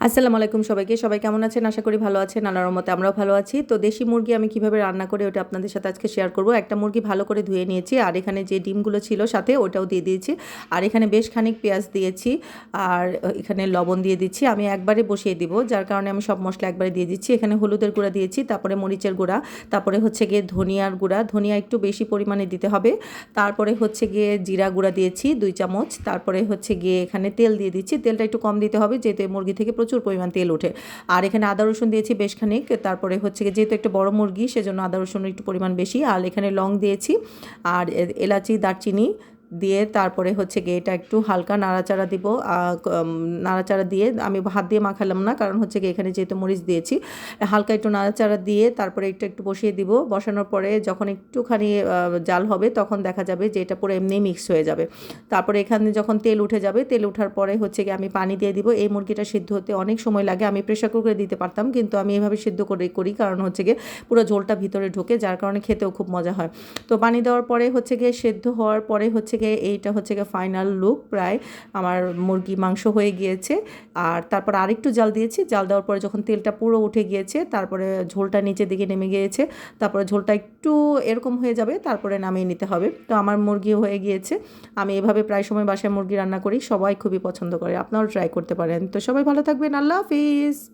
আসসালামু আলাইকুম সবাইকে। সবাই কেমন আছেন? আশা করি ভালো আছেন। আল্লাহর রহমতে আমরাও ভালো আছি। তো দেশি মুরগি আমি কিভাবে রান্না করি ওটা আপনাদের সাথে আজকে শেয়ার করব। একটা মুরগি ভালো করে ধুয়ে নিয়েছি আর এখানে যে ডিমগুলো ছিল সাথে ওটাও দিয়ে দিয়েছি। আর এখানে বেশ খানিক পেঁয়াজ দিয়েছি আর এখানে লবণ দিয়ে দিচ্ছি। আমি একবারে বসিয়ে দিব, যার কারণে আমি সব মশলা একবারে দিয়ে দিচ্ছি। এখানে হলুদের গুঁড়া দিয়েছি, তারপরে মরিচের গুঁড়া, তারপরে হচ্ছে গিয়ে ধনিয়ার গুঁড়া, ধনিয়া একটু বেশি পরিমাণে দিতে হবে। তারপরে হচ্ছে গিয়ে জিরা গুঁড়া দিয়েছি 2 চামচ। তারপরে হচ্ছে গিয়ে এখানে তেল দিয়ে দিচ্ছি। তেলটা একটু কম দিতে হবে যেহেতু এই মুরগি থেকে প্রচুর পরিমাণ তেল ওঠে। আর এখানে আদা রসুন দিয়েছি বেশ খানিক। তারপরে হচ্ছে গিয়ে যেহেতু একটা বড় মুরগি সেজন্য আদা রসুনের একটু পরিমাণ বেশি। আর এখানে লং দিয়েছি আর এলাচি দারচিনি দিয়ে তারপরে হচ্ছে গিয়ে এটা একটু হালকা নাড়াচাড়া দিব। নাড়াচাড়া দিয়ে আমি হাত দিয়ে মাখালাম না, কারণ হচ্ছে গিয়ে এখানে যেহেতু মরিচ দিয়েছি। হালকা একটু নাড়াচাড়া দিয়ে তারপরে একটু বসিয়ে দিব। বসানোর পরে যখন একটুখানি জাল হবে তখন দেখা যাবে যে এটা পুরো এমনি মিক্স হয়ে যাবে। তারপরে এখানে যখন তেল উঠে যাবে, তেল ওঠার পরে হচ্ছে গিয়ে আমি পানি দিয়ে দিব। এই মুরগিটা সিদ্ধ হতে অনেক সময় লাগে। আমি প্রেশার কুকারে দিতে পারতাম, কিন্তু আমি এভাবে সিদ্ধ করি কারণ হচ্ছে গিয়ে পুরো ঝোলটা ভিতরে ঢোকে, যার কারণে খেতেও খুব মজা হয়। তো পানি দেওয়ার পরে হচ্ছে গিয়ে সেদ্ধ হওয়ার পরে হচ্ছে গিয়ে এইটা হচ্ছে গিয়ে ফাইনাল লুক। প্রায় আমার মুরগি মাংস হয়ে গিয়েছে। আর তারপর আরেকটু জাল দিয়েছি। জাল দেওয়ার পরে যখন তেলটা পুরো উঠে গিয়েছে, তারপরে ঝোলটা নিচের দিকে নেমে গিয়েছে, তারপরে ঝোলটা একটু এরকম হয়ে যাবে, তারপরে নামিয়ে নিতে হবে। তো আমার মুরগি হয়ে গিয়েছে। আমি এভাবে প্রায় সময় বাসায় মুরগি রান্না করি, সবাই খুবই পছন্দ করে। আপনারাও ট্রাই করতে পারেন। তো সবাই ভালো থাকবেন। আল্লাহ হাফিজ।